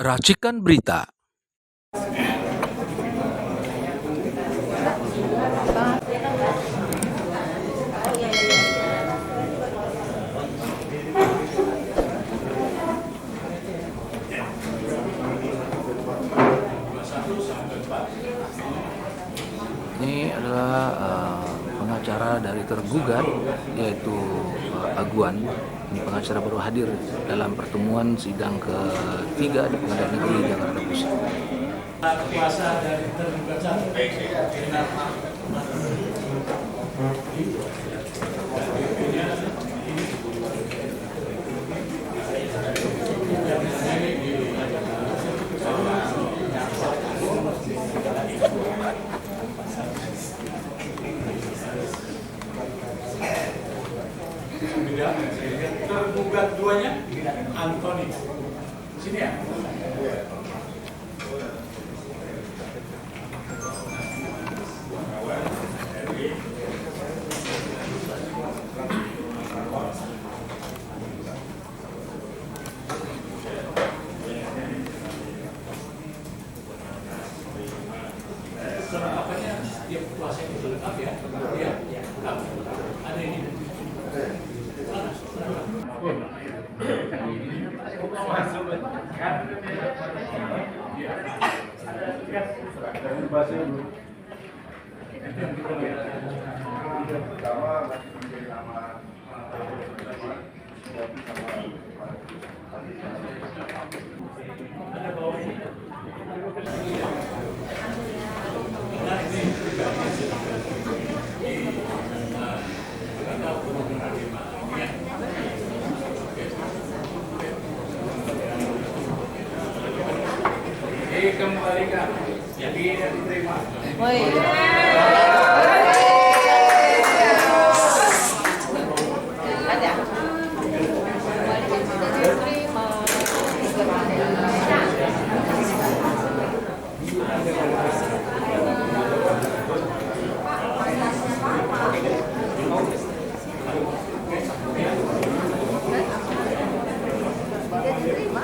Racikan Berita. Ini adalah pengacara dari tergugat, yaitu Aguan. Ini pengacara baru hadir dalam pertemuan sidang ketiga di Pengadilan Negeri Jakarta Pusat. Kuasa dari tergugat tergugat duanya Anthony. Sini ya. Apanya dia kuasa itu lengkap ya? Iya, lengkap. Ada ini. Dikembalikan, jadi diterima.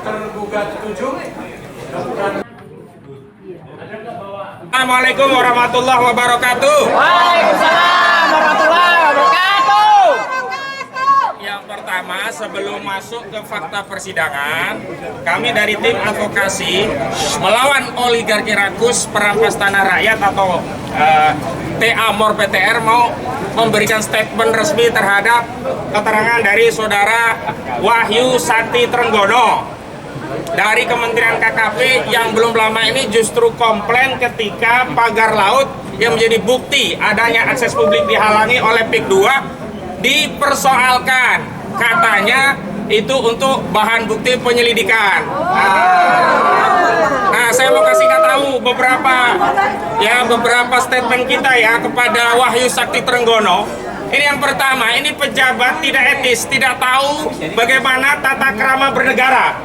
Tergugat 7. Assalamualaikum warahmatullahi wabarakatuh. Waalaikumsalam warahmatullahi wabarakatuh. Yang pertama, sebelum masuk ke fakta persidangan, kami dari tim advokasi melawan oligarki rakus perampas tanah rakyat atau TA Mor PTR mau memberikan statement resmi terhadap keterangan dari saudara Wahyu Sakti Trenggono dari Kementerian KKP yang belum lama ini justru komplain ketika pagar laut yang menjadi bukti adanya akses publik dihalangi oleh PIK 2 dipersoalkan. Katanya itu untuk bahan bukti penyelidikan. Nah, saya mau kasih tahu beberapa statement kita ya kepada Wahyu Sakti Trenggono. Ini yang pertama, ini pejabat tidak etis, tidak tahu bagaimana tata krama bernegara.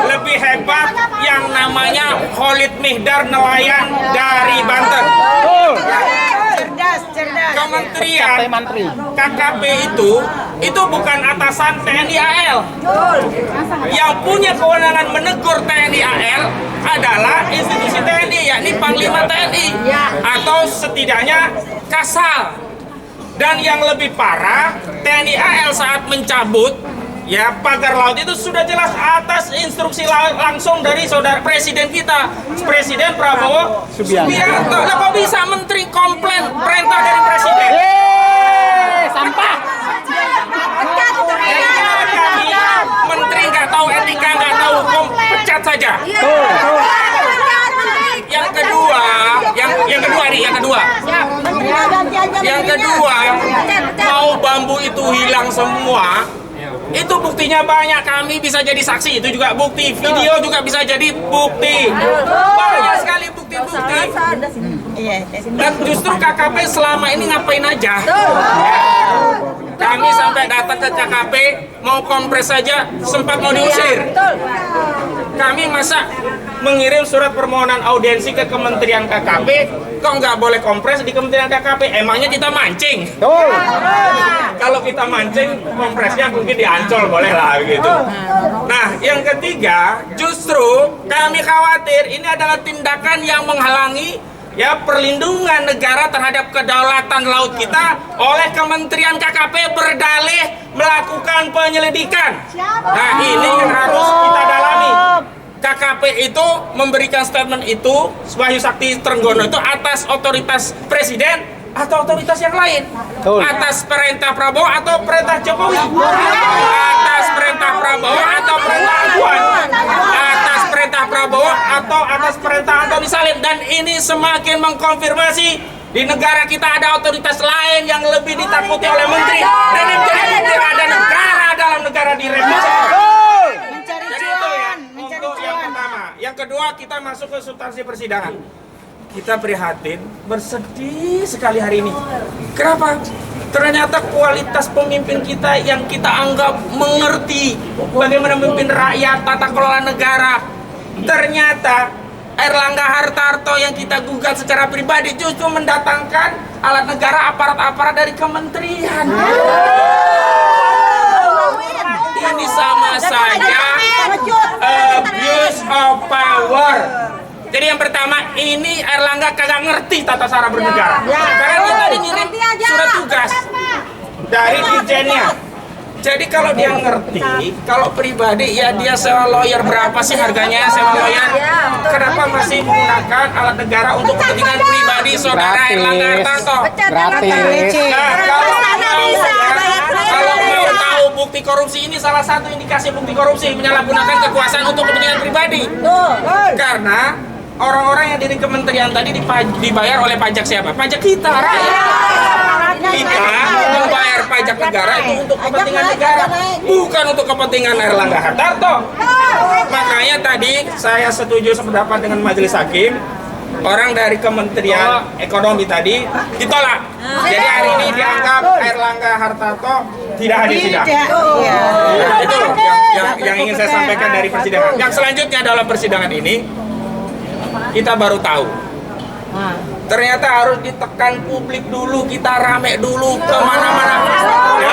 Lebih hebat yang namanya Khalid Mihdar, nelayan dari Banten. Cerdas. Kementerian KKP itu bukan atasan TNI AL. Yang punya kewenangan menegur TNI AL adalah institusi TNI, yakni Panglima TNI atau setidaknya Kasal. Dan yang lebih parah, TNI AL saat mencabut pagar laut itu sudah jelas atas instruksi langsung dari saudara presiden kita, Presiden Prabowo Subianto. Lah kok bisa menteri komplain perintah dari presiden? Sampah. Menteri nggak tahu etika, nggak tahu hukum, pecat saja. Yang kedua, mau bambu itu hilang semua, itu buktinya banyak. Kami bisa jadi saksi, itu juga bukti. Video juga bisa jadi bukti. Banyak sekali bukti-bukti. Dan justru KKP selama ini ngapain aja? Kami sampai datang ke KKP mau kompres saja sempat mau diusir. Kami masa mengirim surat permohonan audiensi ke Kementerian KKP, kok nggak boleh kompres di Kementerian KKP? Emangnya kita mancing? Kalau kita mancing, kompresnya mungkin di Ancol boleh lah gitu. Nah, yang ketiga, justru kami khawatir ini adalah tindakan yang menghalangi ya perlindungan negara terhadap kedaulatan laut kita oleh Kementerian KKP berdalih melakukan penyelidikan. Nah, ini yang harus kita dalami. KKP itu memberikan statement itu, Wahyu Sakti Trenggono itu atas otoritas Presiden atau otoritas yang lain? Atas perintah Prabowo atau perintah Jokowi? Atas perintah Prabowo atau perintah Aguan? Atas perintah Prabowo atau atas perintah Antoni Salim? Dan ini semakin mengkonfirmasi di negara kita ada otoritas lain yang lebih ditakuti oleh menteri. Dan ini menjadi bukti ada negara dalam negara direvisi. Jadi itu ya, untuk yang pertama. Yang kedua, kita masuk ke substansi persidangan. Kita prihatin, bersedih sekali hari ini. Kenapa? Ternyata kualitas pemimpin kita yang kita anggap mengerti bagaimana memimpin rakyat, tata kelola negara. Ternyata Airlangga Hartarto yang kita gugat secara pribadi justru mendatangkan alat negara, aparat-aparat dari kementerian. Ini sama saja abuse of power. Jadi yang pertama, ini Airlangga kagak ngerti tata cara bernegara. Karena dia tadi ngirim surat tugas dari dirjennya. Jadi kalau dia ngerti, kalau pribadi ya dia sewa lawyer berapa sih harganya sewa lawyer? Kenapa masih menggunakan alat negara untuk kepentingan pribadi saudara Airlangga Hartarto? Gratis. Nah, kalau mau tahu bukti korupsi, ini salah satu indikasi bukti korupsi, menyalahgunakan kekuasaan untuk kepentingan pribadi. Karena orang-orang yang di kementerian tadi dibayar oleh pajak siapa? Pajak kita, rakyat. Kita membayar pajak negara itu untuk kepentingan negara, bukan untuk kepentingan Airlangga Hartarto. Makanya tadi saya setuju sependapat dengan majelis hakim. Orang dari Kementerian Ekonomi tadi ditolak. Jadi hari ini dianggap Airlangga Hartarto tidak hadir sidang. Nah, itu yang ingin saya sampaikan dari persidangan. Yang selanjutnya dalam persidangan ini kita baru tahu. Ternyata harus ditekan publik dulu, kita rame dulu kemana-mana. Ya.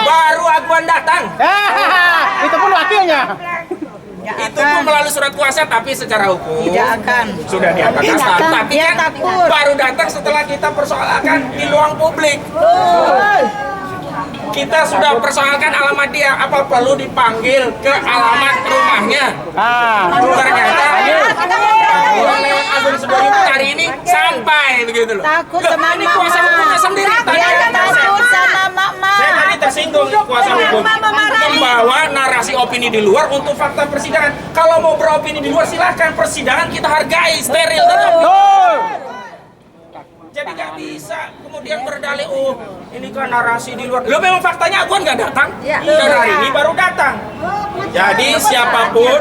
Baru Aguan datang. Itu pun wakilnya. Itu pun melalui surat kuasa, tapi secara hukum Tidak akan. sudah diataskan. Tapi Dia kan takut. baru datang setelah kita persoalkan di ruang publik. Kita sudah persoalkan alamat dia, apa perlu dipanggil ke alamat rumahnya? Ternyata lewat akun sebagai hari ini sampai begitu loh. Takut Loh, sama ini mama. kuasa hukumnya sendiri. Dia takut sama mama. Saya tadi tersinggung kuasa hukum membawa narasi opini di luar untuk fakta persidangan. Kalau mau beropini di luar silahkan, persidangan kita hargai, steril tetap. Jadi nggak bisa kemudian berdalih, oh ini kan narasi di luar. Lo memang faktanya Aguan nggak datang, dan hari ini baru datang. Jadi siapapun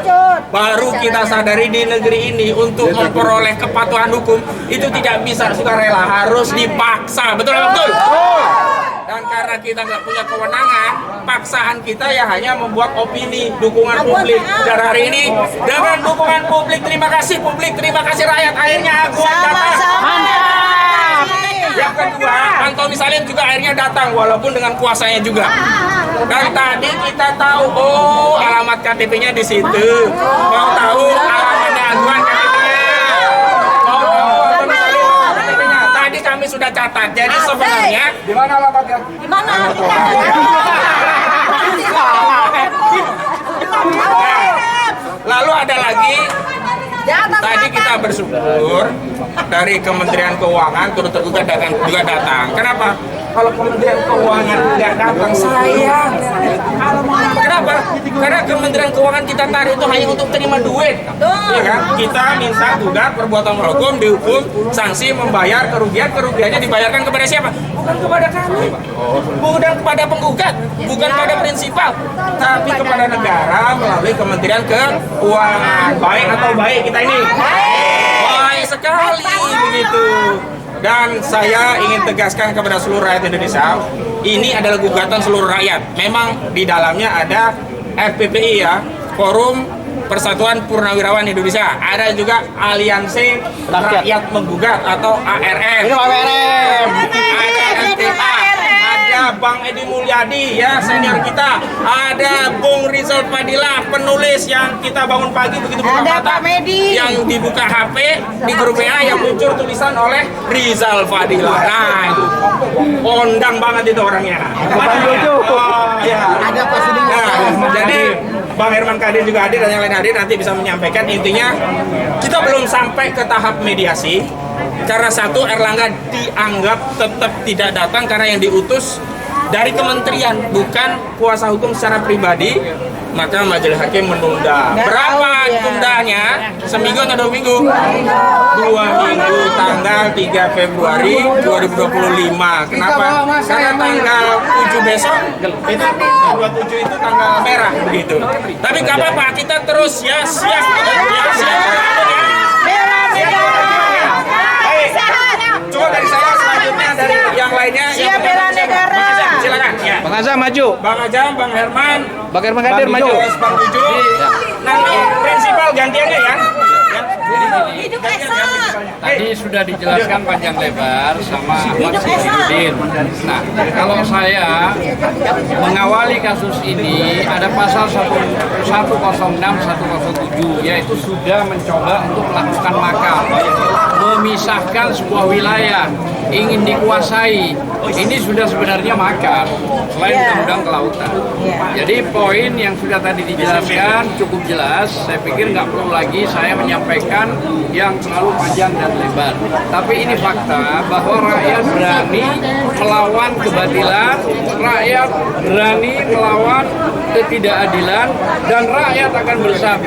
baru kita sadari di negeri ini untuk memperoleh kepatuhan hukum itu tidak bisa sukarela, harus dipaksa, betul betul. Dan karena kita nggak punya kewenangan, paksaan kita ya hanya membuat opini, dukungan publik. Dan hari ini dengan dukungan publik, terima kasih rakyat, akhirnya Aguan datang. Yang kedua, Antoni Salim juga akhirnya datang walaupun dengan kuasanya juga. Dan tadi kita tahu, oh alamat KTP-nya di situ. Mau tahu alamatnya Aguan KTP-nya? Mau tahu Antoni Salim KTP-nya? Tadi kami sudah catat. Jadi sebenarnya di mana alamatnya? Di mana? Lalu ada lagi. Tadi kita bersyukur dari Kementerian Keuangan turut tergugat juga datang. Kenapa? Kalau Kementerian Keuangan nggak datang, sayang. Kenapa? Karena Kementerian Keuangan kita tarik itu hanya untuk terima duit, ya kan? Kita minta gugat perbuatan hukum, dihukum, sanksi, membayar kerugiannya dibayarkan kepada siapa? Bukan kepada kami, bukan kepada penggugat, bukan kepada prinsipal, tapi kepada negara melalui Kementerian Keuangan. Baik atau baik kita ini? Baik sekali begitu. Dan saya ingin tegaskan kepada seluruh rakyat Indonesia, ini adalah gugatan seluruh rakyat. Memang di dalamnya ada FPPI ya, Forum Persatuan Purnawirawan Indonesia, ada juga Aliansi Rakyat Menggugat atau ARM. Ini ARM. Ada LTA, ada Bang Edi Mulyadi ya senior kita, ada Bung Rizal Fadila penulis yang kita bangun pagi begitu buka Ada mata Pak Medi. yang dibuka HP di grup WA yang muncul tulisan oleh Rizal Fadila. Nah itu kondang banget itu orangnya. Oh, ya. Ada presiden. Nah, jadi Bang Herman Kadir juga hadir dan yang lain hadir, nanti bisa menyampaikan. Intinya kita belum sampai ke tahap mediasi karena satu, Erlangga dianggap tetap tidak datang karena yang diutus dari kementerian bukan kuasa hukum secara pribadi, maka majelis hakim menunda. Berapa tundanya? Seminggu atau 2 minggu? 2 minggu, tanggal 3 Februari 2025. Kenapa? Karena tanggal 7 besok itu 27 itu tanggal merah begitu. Tapi nggak apa-apa, kita terus ya siap. Coba dari saya, selanjutnya dari yang lainnya. Siap bela negara. Silakan. Ya. Bang Azam maju. Bang Ajam, Bang Herman, Bang Herman Kadir maju. terus Bang Tuju. Nanti prinsipal gantiannya ya. Tadi sudah dijelaskan panjang lebar sama Ahmad Syihudin. Nah, kalau saya mengawali kasus ini ada pasal 106, 107, yaitu sudah mencoba untuk melakukan makar, memisahkan sebuah wilayah, ingin dikuasai. Ini sudah sebenarnya makar, selain undang-undang kelautan. Jadi poin yang sudah tadi dijelaskan cukup jelas. Saya pikir nggak perlu lagi saya menyampaikan yang terlalu panjang dan lebar. Tapi ini fakta bahwa rakyat berani melawan kebatilan, rakyat berani melawan ketidakadilan, dan rakyat akan bersatu.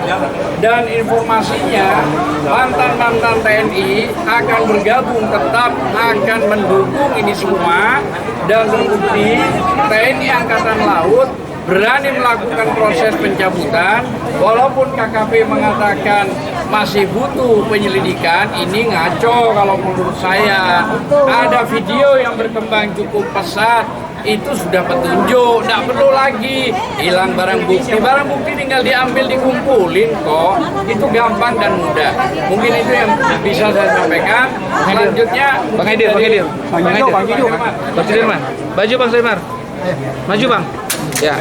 Dan informasinya mantan-mantan TNI akan bergabung, tetap akan mendukung ini semua, dan terbukti TNI Angkatan Laut berani melakukan proses pencabutan. Walaupun KKP mengatakan masih butuh penyelidikan, ini ngaco kalau menurut saya. Ada video yang berkembang cukup pesat, itu sudah petunjuk, tidak perlu lagi hilang barang bukti. Barang bukti tinggal diambil, dikumpulin kok, itu gampang dan mudah. Mungkin itu yang bisa saya sampaikan. Selanjutnya Bang Edir. Bang Sudirman. Baju Bang Sudirman. Maju Bang. Ya.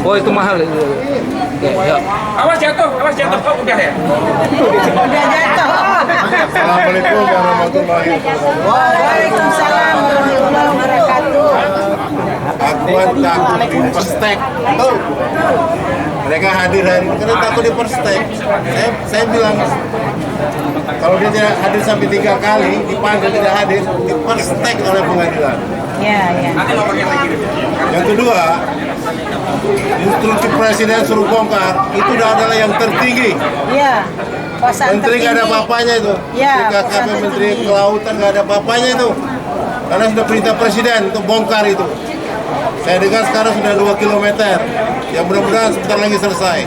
Oh itu mahal itu. Ya. Awas jatuh. Oh udah ya. Udah jatuh. Assalamualaikum warahmatullahi wabarakatuh. Waalaikumsalam warahmatullahi wabarakatuh. Akuan takut diperstek. Mereka hadir karena takut diperstek. Saya bilang kalau dia tidak hadir sampai 3 kali, dipanggil tidak hadir, diperstek oleh pengadilan. Ya. Yang kedua, instruksi presiden suruh bongkar itu adalah yang tertinggi. Iya. Kosan Menteri nggak ada tertinggi. apa-apanya itu. Ya, KKP kosan Menteri tertinggi. Kelautan nggak ada apa-apanya itu. Karena sudah perintah presiden untuk bongkar itu. Saya dengar sekarang sudah 2 km. Ya mudah-mudahan sebentar lagi selesai.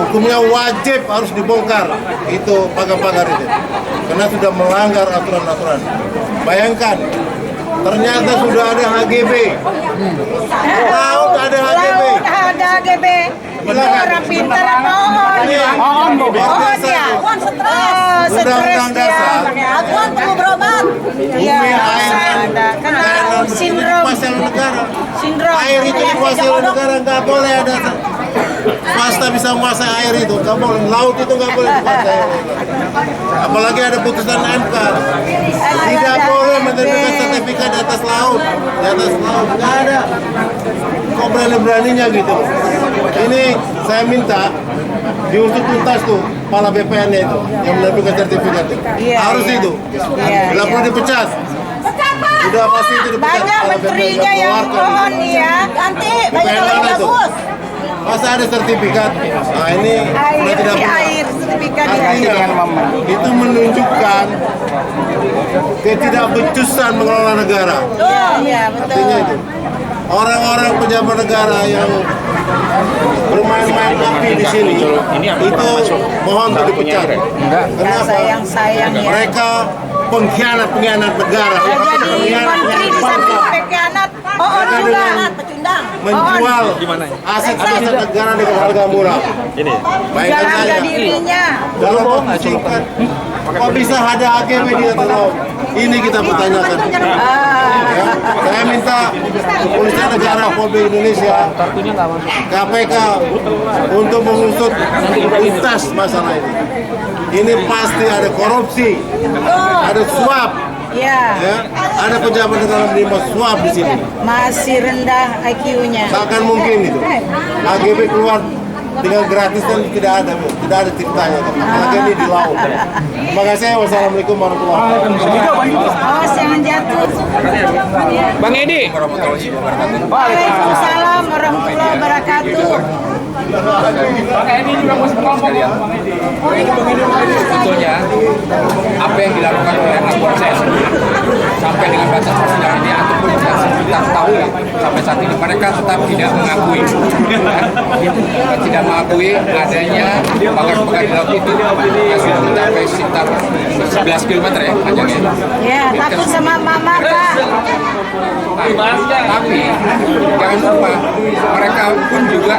Hukumnya wajib harus dibongkar itu pagar-pagar itu. Karena sudah melanggar aturan-aturan. Bayangkan, ternyata sudah ada HGB. Laut ada HGB. Laut ada HGB. Orang pintar pohon. Pohon ya. Undang-undang dasar. Akuan perlu berobat. Iya. Ada. Karena sindrom. Pasal negara. Sindrom. Air itu dikuasai oleh negara, nggak boleh ada swasta bisa menguasai air itu, nggak boleh. Laut itu nggak boleh dikuasai. Apalagi ada putusan MK, tidak boleh menerbitkan sertifikat di atas laut, nggak ada. Kok berani-beraninya gitu? Ini saya minta diusut tuntas tuh kepala BPN-nya itu yang menerbitkan sertifikat itu. Harus itu. Bila perlu dipecat. Udah pasti itu dipecat. Banyak kepala menterinya BPN, yang keluarkan. pohon ya. Ganti banyak BPN yang mana itu? bagus. Masa ada sertifikat? Nah ini sudah tidak benar. Air sertifikat Artinya itu menunjukkan ketidakbecusan mengelola negara. Iya, betul. Artinya itu orang-orang pejabat negara yang bermain-main api di sini itu mohon untuk dipecat. Kenapa? Sayang ya. Mereka pengkhianat negara. Jadi menteri di samping pengkhianat Pohon Mereka juga. dengan menjual aset-aset negara dengan harga murah. Jual Bayangkan harga saja. dirinya. Dalam waktu singkat, kok bisa ada AGB di Atau? Ini kita pertanyakan. Ya, saya minta Kepolisian Negara Republik Indonesia, KPK untuk mengusut tuntas masalah ini. Ini pasti ada korupsi, ada suap, Ya, ya, ada pejabat negara menerima suap di sini. masih rendah IQ-nya. Takkan mungkin itu. AGB keluar dengan gratis dan tidak ada ceritanya. Apalagi ini di laut. Terima kasih. Wassalamualaikum warahmatullahi wabarakatuh. Awas jangan jatuh. Bang Edi. Waalaikumsalam warahmatullahi wabarakatuh. Sebetulnya apa yang dilakukan oleh anak saya sendiri sampai dengan batas persidangan ini ataupun kita tahu sampai saat ini mereka tetap tidak mengakui adanya pagar-pagar di laut itu yang sudah mencapai sekitar 11 km ya panjangnya. Ya, takut sama mama, Pak. Tapi jangan lupa mereka pun juga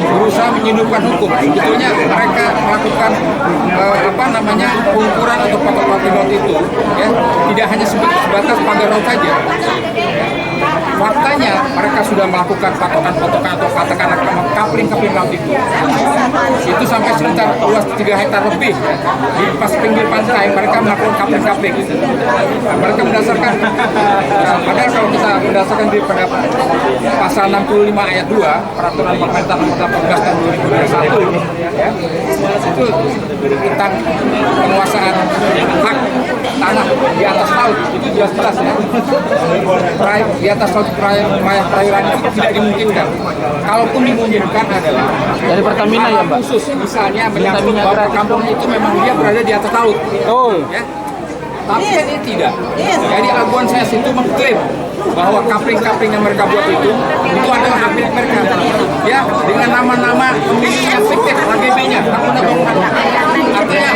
berusaha menyelundupkan hukum. Sebetulnya mereka melakukan pengukuran atau pagar laut itu ya tidak hanya sebatas pagar laut saja. Faktanya mereka sudah melakukan patokan-patokan atau katakanlah kapling-kapling laut itu sampai sekitar luas 3 hektar lebih ya. Di pas pinggir pantai mereka melakukan kapling-kapling gitu. Nah, mereka berdasarkan padahal kalau kita berdasarkan daripada pasal 65 ayat 2 peraturan pemerintah nomor 18 tahun 2021 ya, itu tentang penguasaan hak tanah di atas laut itu jelas-jelas ya. Di atas laut perairan itu tidak dimungkinkan. Kalaupun dimungkinkan adalah Dari Pertamina ya, Mbak? khusus misalnya menyangkut bahwa kampung itu memang dia berada di atas laut. Ya. Tapi kan ini tidak. Jadi Aguan Ses itu mengklaim bahwa kapling-kapling yang mereka buat itu adalah hak milik mereka. Ya, dengan nama-nama pemilik yang fiktif, AGB-nya. Artinya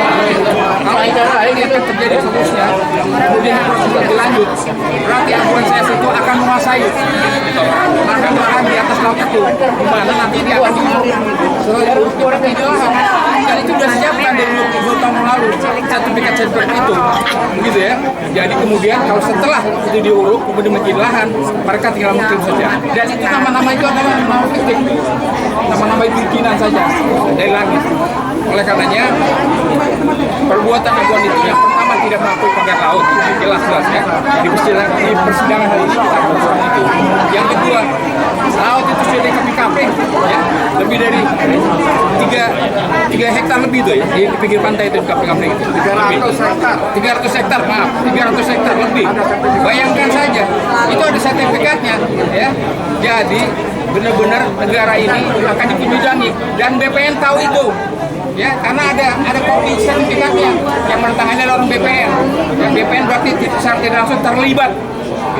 kalau ini akan terjadi seterusnya, kemudian proses berlanjut, berarti Aguan Ses itu akan menguasai lahan-lahan di atas laut itu, di mana nanti dia akan seperti itu. Dan itu sudah disiapkan dari 20 tahun lalu sertifikat itu, gitu ya. Jadi kemudian kalau setelah itu diuruk kemudian menjadi lahan, mereka tinggal mengklaim saja. Dan itu nama-nama itu adalah nama fiktif, nama-nama itu bikinan saja dari langit. Oleh karenanya perbuatan Aguan itu yang pertama tidak mengakui pagar laut, jelas-jelas ya. Di persidangan hari ini kita perbuatan itu. Yang kedua, laut itu sudah dikapling-kapling, ya, lebih dari 3 hektar lebih itu ya, di pinggir pantai itu dikapling-kapling itu. 300 hektar, maaf, 300 hektar lebih. Bayangkan saja, itu ada sertifikatnya, ya. Jadi benar-benar negara ini akan dipidangi dan BPN tahu itu. Ya, karena ada kopi sertifikatnya yang menandatangani orang BPN. Yang BPN berarti secara tidak langsung terlibat.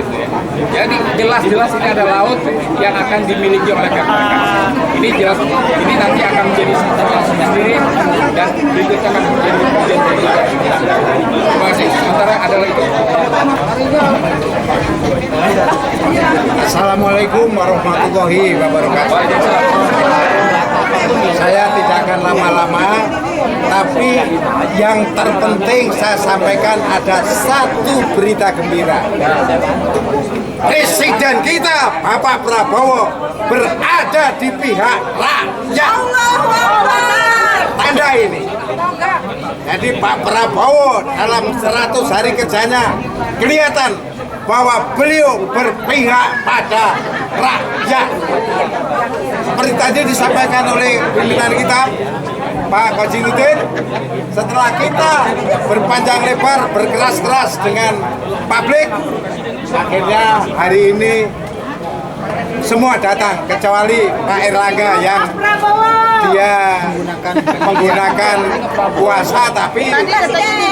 Gitu ya. Jadi jelas-jelas ini ada laut yang akan dimiliki oleh mereka. Ini jelas, ini nanti akan menjadi satu sendiri dan berikutnya akan menjadi bagian dari kita. Terima kasih. Sementara adalah itu. Assalamualaikum warahmatullahi wabarakatuh. Saya tidak akan lama-lama, tapi yang terpenting saya sampaikan ada satu berita gembira. Presiden kita, Bapak Prabowo, berada di pihak rakyat. Tanda ini. Jadi Pak Prabowo dalam 100 hari kerjanya kelihatan bahwa beliau berpihak pada rakyat. Seperti tadi disampaikan oleh pimpinan kita, Pak Kojinuddin, setelah kita berpanjang lebar, berkeras-keras dengan publik, akhirnya hari ini semua datang, kecuali Pak Erlangga yang dia menggunakan kuasa, tapi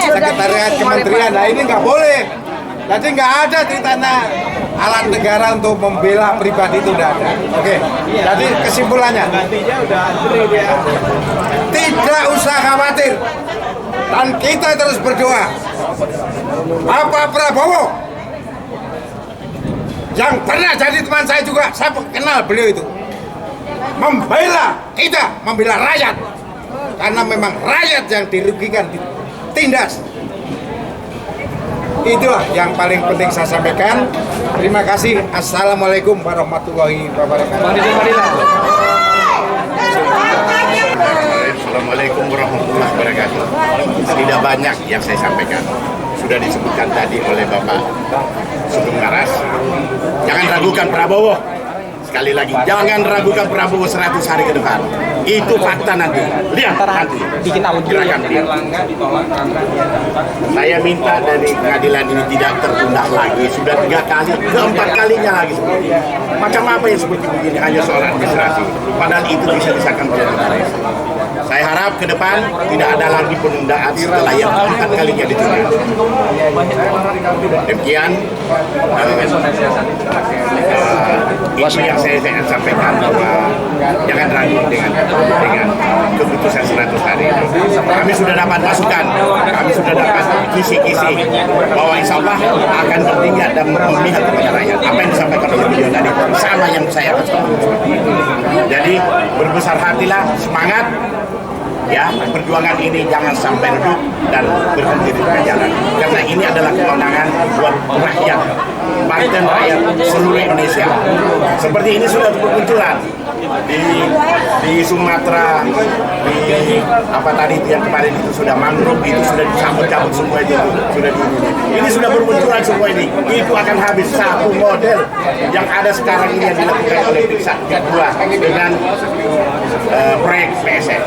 sekretariat kementerian, nah ini nggak boleh. Jadi nggak ada ceritanya alat negara untuk membela pribadi itu tidak ada. Oke. Jadi kesimpulannya, tidak usah khawatir dan kita terus berdoa. Bapak Prabowo yang pernah jadi teman saya juga, saya kenal beliau itu. Membela kita, membela rakyat. Karena memang rakyat yang dirugikan, ditindas. Itulah yang paling penting saya sampaikan. Terima kasih. Assalamualaikum warahmatullahi wabarakatuh. Assalamualaikum warahmatullahi wabarakatuh. Tidak banyak yang saya sampaikan. Sudah disebutkan tadi oleh Bapak Sugeng Maras. Jangan ragukan Prabowo. Sekali lagi, jangan ragukan Prabowo 100 hari ke depan. Itu fakta nanti. Lihat nanti. Gerakan dia. Saya minta dari pengadilan ini tidak tertunda lagi. Sudah 3 kali, keempat kalinya lagi seperti ini. Macam apa yang seperti begini hanya soal administrasi. Padahal itu bisa disahkan oleh negara. Saya harap ke depan tidak ada lagi penundaan setelah yang keempat kalinya ditunda. Demikian. Itu yang saya sampaikan, bahwa jangan ragu dengan keputusan 100 hari itu. Kami sudah dapat masukan, kami sudah dapat kisi-kisi bahwa insya Allah akan bertindak dan memihak kepada rakyat. Apa yang disampaikan oleh beliau tadi sama yang saya rasakan. Jadi berbesar hatilah, semangat. Ya, perjuangan ini jangan sampai redup dan berhenti di tengah jalan. Karena ini adalah kemenangan buat rakyat, Banten, rakyat seluruh Indonesia. Seperti ini sudah bermunculan di Sumatera, di apa tadi yang kemarin itu sudah mangrove, itu sudah dicabut-cabut semua itu sudah ini sudah bermunculan semua ini. Itu akan habis satu model yang ada sekarang ini yang dilakukan oleh Pixar kedua dengan proyek PSN.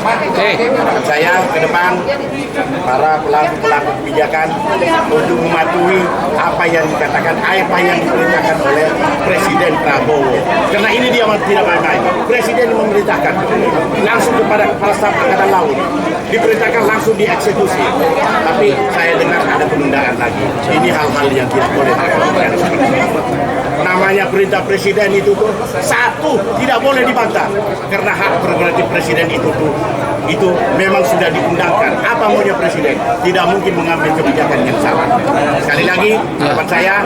Saya ke depan para pelaku-pelaku kebijakan untuk mematuhi apa yang dikatakan, apa yang diperintahkan oleh Presiden Prabowo. Karena ini dia tidak main-main. Presiden memerintahkan langsung kepada Kepala Staf Angkatan Laut, diperintahkan langsung dieksekusi. Tapi saya dengar ada penundaan lagi. Ini hal-hal yang tidak boleh dilakukan seperti ini. Namanya perintah presiden itu tuh satu tidak boleh dibantah, karena hak prerogatif presiden itu memang sudah diundangkan. Apa maunya presiden? Tidak mungkin mengambil kebijakan yang salah. Sekali lagi, harapan saya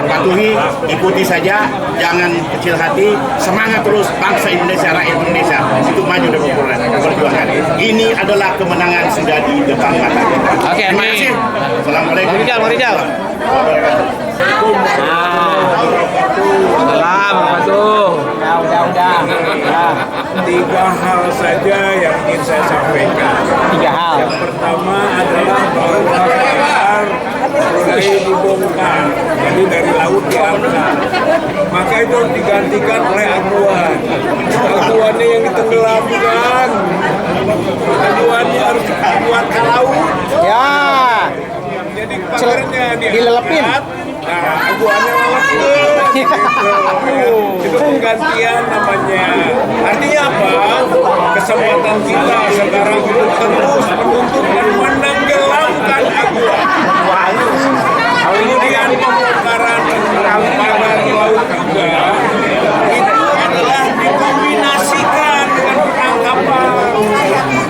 patuhi, ikuti saja, jangan kecil hati, semangat terus bangsa Indonesia, rakyat Indonesia itu maju dan berjuangan. Ini adalah kemenangan sudah di depan mata kita. Oke, terima kasih. Assalamualaikum. Mau Rijal. Salam, udah. Tiga hal saja yang ingin saya sampaikan. Yang pertama adalah bahwa mulai dibongkar, jadi dari laut diangkat. Maka itu harus digantikan oleh aduan. Aduannya yang ditenggelamkan. Aduannya harus dibuat ke laut. Ya. Jadi pagarnya dilelepin. Nah, aduannya lelepin. Itu penggantian namanya. Artinya apa? Kesempatan kita sekarang itu terus menuntut dan menenggelamkan aduan. Kemudian pembongkaran pagar laut juga itu adalah dikombinasikan dengan penangkapan.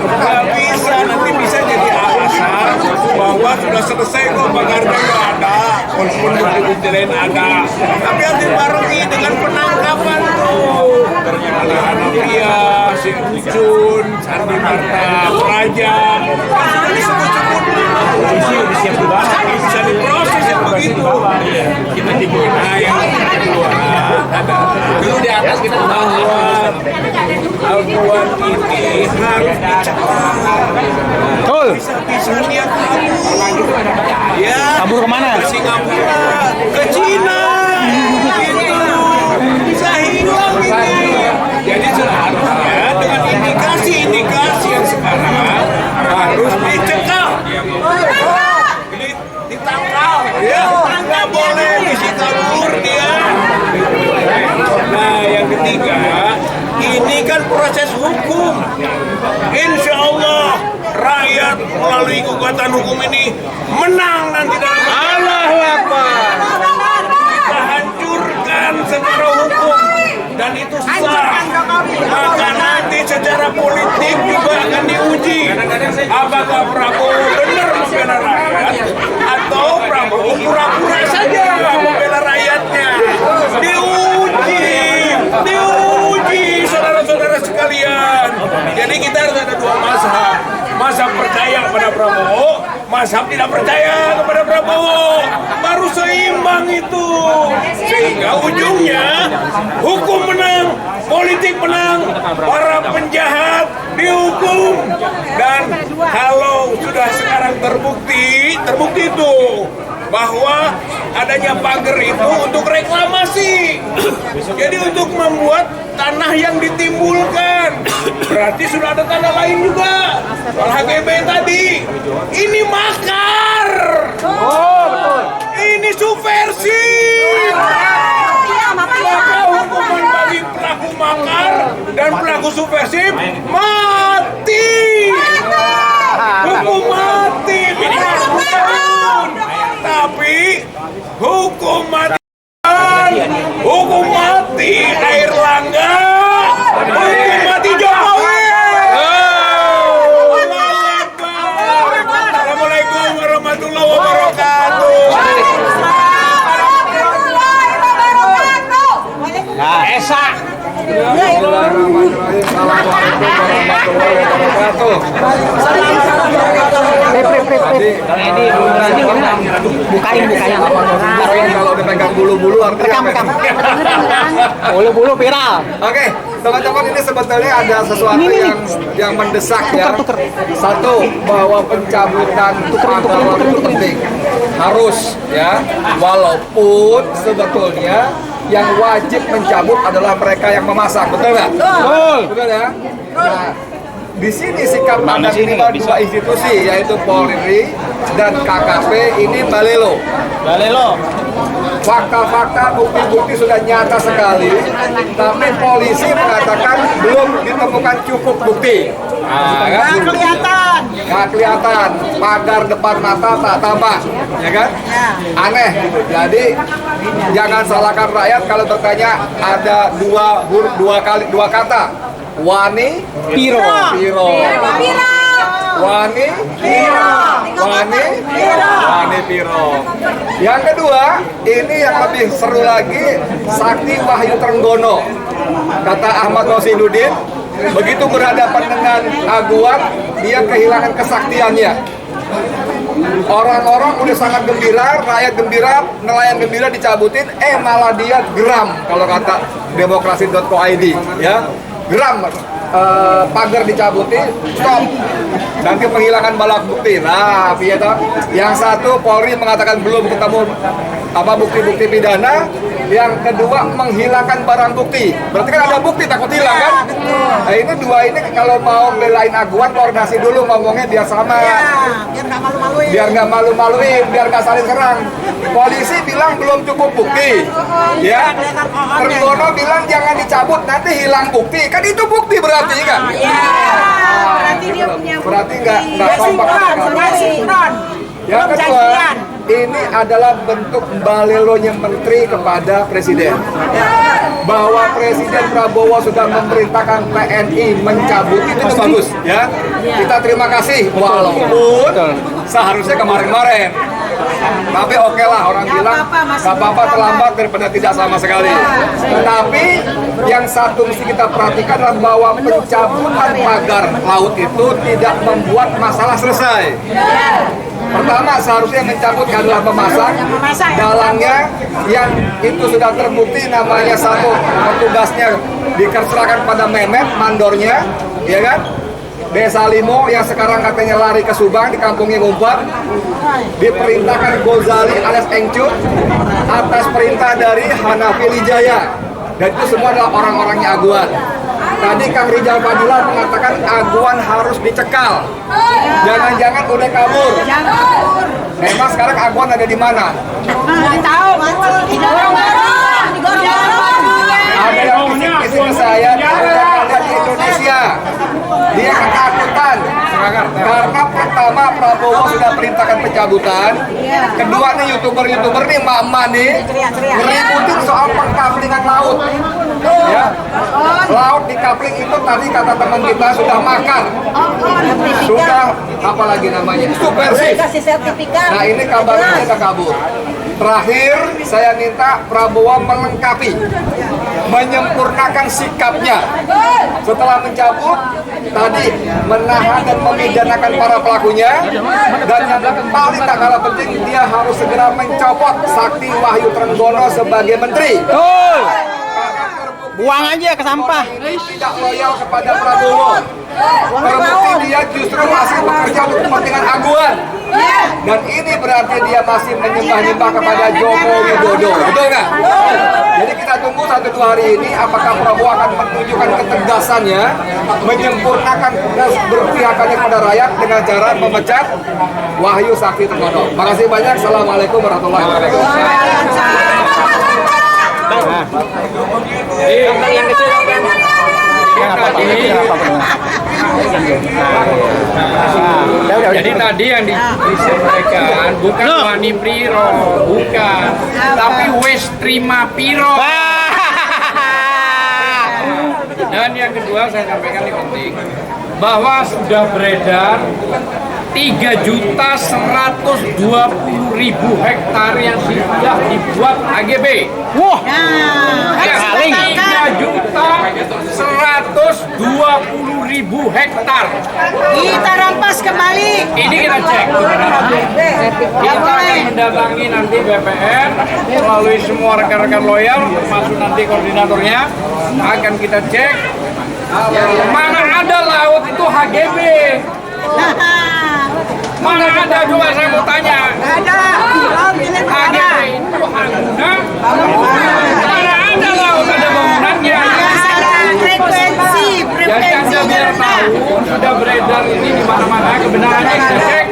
Nggak bisa, nanti bisa jadi alasan bahwa sudah selesai kok pagarnya nggak ada, walaupun bukti lain ada. Tapi harus dibarengi dengan penangkapan tuh. Dia, si Ucun, Sandi Marta, Praja, sudah disebut-sebut. Polisi udah siap dibahas, bisa diproses yang begitu. Kita tinggi. Nah, yang kedua, dulu di atas kita bahwa aduan ini harus dicegah. Betul. Bisa dia kabur. Ya. Kabur kemana? Ke Singapura, ke Cina. Gitu. Bisa hilang ini. Jadi seharusnya dengan indikasi yang sekarang harus dicegah. Ditangkal, ya, nggak boleh bisa kabur dia. Nah, yang ketiga, ini kan proses hukum. Insya Allah rakyat melalui gugatan hukum ini menang nanti dalam Allahu Akbar. Kita hancurkan secara hukum dan itu sah. Maka nanti secara politik juga akan diuji apakah Prabowo benar membela rakyat atau Prabowo pura-pura saja membela rakyatnya. kepada Prabowo, Mazhab tidak percaya kepada Prabowo. Baru seimbang itu. Sehingga ujungnya hukum menang, politik menang, para penjahat dihukum. Dan kalau sudah sekarang terbukti itu bahwa adanya pagar itu untuk reklamasi. Jadi untuk membuat tanah yang ditimbulkan. Berarti sudah ada tanah lain juga. Soal HGB tadi. Ini makar. Oh, betul. Ini subversi. Maka hukuman bagi pelaku makar dan pelaku subversif mati. Hukum mati minimal 10 tahun. Tapi hukum mati Airlangga, hukum mati Jokowi. Assalamualaikum warahmatullahi wabarakatuh. Esa. Bukain. Kalau dipegang bulu-bulu artinya Bulu-bulu viral. Oke, teman-teman, ini sebetulnya ada sesuatu yang mendesak ya. Satu, bahwa pencabutan pagar itu penting. Harus ya, walaupun sebetulnya yang wajib mencabut adalah mereka yang memasang, betul nggak? Betul ya. Nah, di sini sikap ada dua institusi, yaitu Polri dan KKP ini balelo. Fakta-fakta, bukti-bukti sudah nyata sekali, tapi polisi mengatakan belum ditemukan cukup bukti. Nggak kelihatan, pagar depan mata tak tampak, ya kan? Aneh. Jadi jangan salahkan rakyat kalau bertanya ada dua kata, wani, piro. Wani Piro. Yang kedua, ini yang lebih seru lagi, Sakti Wahyu Trenggono. Kata Ahmad Rosiduddin, begitu berhadapan dengan Aguan, dia kehilangan kesaktiannya. Orang-orang udah sangat gembira, rakyat gembira, nelayan gembira dicabutin, malah dia geram kalau kata demokrasi.co.id, ya. Geram, pagar dicabutin, stop. Nanti penghilangan balak bukti. Nah, yang satu Polri mengatakan belum ketemu bukti-bukti pidana. Yang kedua menghilangkan barang bukti. Berarti kan ada bukti takut hilang kan? Nah, ini dua ini kalau mau belain Aguan koordinasi dulu ngomongnya biar sama. Biar nggak malu-maluin, biar nggak saling serang. Polisi bilang belum cukup bukti. Ya. Trenggono bilang jangan dicabut nanti hilang bukti. Kan itu bukti berarti kan? Berarti nggak kompak. Yang kedua, ini adalah bentuk balelonya menteri kepada presiden. Bahwa Presiden Prabowo sudah memerintahkan TNI mencabut itu bagus, ya. Kita terima kasih, walaupun seharusnya kemarin-kemarin. Tapi oke lah, orang bilang gak apa-apa terlambat daripada tidak sama sekali. Tetapi yang satu mesti kita perhatikan adalah bahwa pencabutan pagar laut itu tidak membuat masalah selesai. Pertama, seharusnya mencabut adalah memasang dalangnya yang itu sudah terbukti namanya satu petugasnya diserahkan pada Mehmet, mandornya, ya kan? Desa Limo yang sekarang katanya lari ke Subang di kampungnya ngumpet, diperintahkan Gozali alias Engcut atas perintah dari Hanafi Lijaya, dan itu semua adalah orang-orangnya Aguan. Tadi Kang Rijal Fadila mengatakan Aguan harus dicekal. Jangan-jangan udah kabur. Memang sekarang Aguan ada di mana? Ada yang bisik-bisik ke saya, ada di Indonesia. Dia ketakutan karena pertama Prabowo sudah perintahkan pencabutan, kedua nih youtuber nih mama nih ngeributin soal pengkaplingan laut, ya. Laut di kapling itu tadi kata teman kita sudah makar, sudah apalagi namanya subversif. Nah ini kabarnya kita kabur. Terakhir, saya minta Prabowo melengkapi, menyempurnakan sikapnya. Setelah mencabut, tadi menahan dan memidanakan para pelakunya, dan yang paling tak kalah penting, dia harus segera mencopot Sakti Wahyu Trenggono sebagai menteri. Buang aja ke sampah. Tidak loyal kepada Prabowo. Terbukti dia justru masih bekerja untuk kepentingan Aguan. Dan ini berarti dia masih menyembah-nyembah kepada Joko Widodo. Betul nggak? Jadi kita tunggu 1-2 hari ini apakah Prabowo akan menunjukkan ketegasannya, menyempurnakan berpihakannya kepada rakyat dengan cara memecat Wahyu Sakti Trenggono. Makasih banyak. Assalamualaikum warahmatullahi wabarakatuh. Jadi tadi yang disampaikan bukan Wani Priro, bukan, tapi Wes Trima Piro. Dan yang kedua saya sampaikan ini penting, bahwa sudah beredar 3.120.000 hektar yang sudah dibuat HGB. Wah, Ya, 3.120.000 hektar. kita rampas kembali. Ini kita cek. Kita akan mendatangi nanti BPN melalui semua rekan-rekan loyal, termasuk nanti koordinatornya, akan kita cek mana ada laut itu HGB. Mana ada, coba saya mau tanya. Ada. HGB itu Aguna. Mana ada laut ada bangunannya. Frekuensi, Jadi Anda biar tahu, sudah beredar ini di mana-mana, kebenarannya kita cek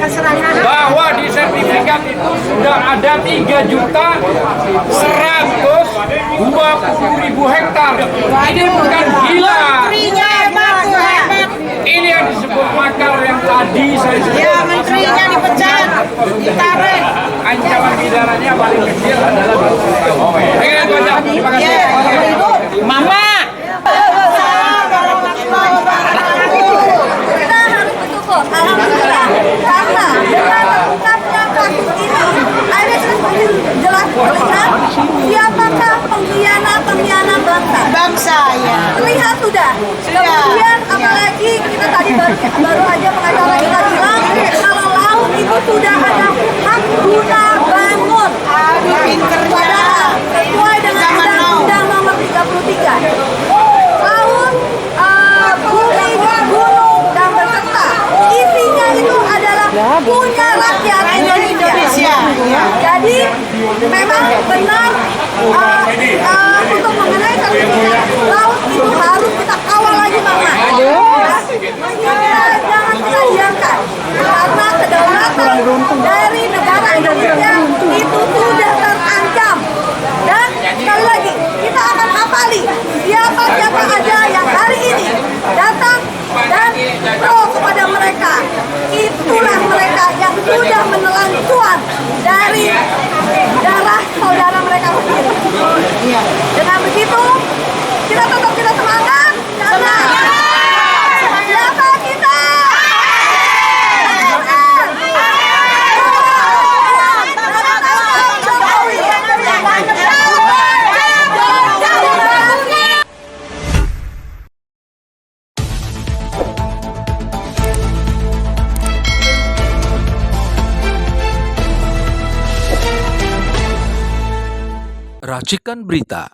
bahwa di sertifikat itu sudah ada 3.120.000 hektar. Ini bukan gila. menterinya hebat. Ini yang disebut makar yang tadi saya sebut. Ya, menterinya dipecat, ditarik. Ancaman pidananya paling kecil adalah 20 tahun. Itu aja. Terima kasih. Mama. Kita harus bersyukur, alhamdulillah, karena dengan terungkapnya kasus ini ada semakin jelas terlihat siapakah pengkhianat Bangsa ya. terlihat sudah. Kemudian apalagi kita tadi baru aja pengacara kita bilang kalau laut itu sudah ada hak guna bangun. Padahal sesuai dengan Undang-Undang Nomor 33. Laut, bumi, gunung dan beserta isinya itu adalah punya rakyat Indonesia. Jadi memang benar untuk mengenai sertifikat laut itu harus kita kawal lagi Mama. Jangan kita diamkan karena kedaulatan dari negara Indonesia itu sudah terancam. Dan sekali lagi kita akan hafali siapa aja yang hari ini datang dan pro kepada mereka. Itulah mereka yang sudah menelan cuan dari darah saudara mereka sendiri. Dengan begitu kita tetap semangat karena siapa kita? Racikan Berita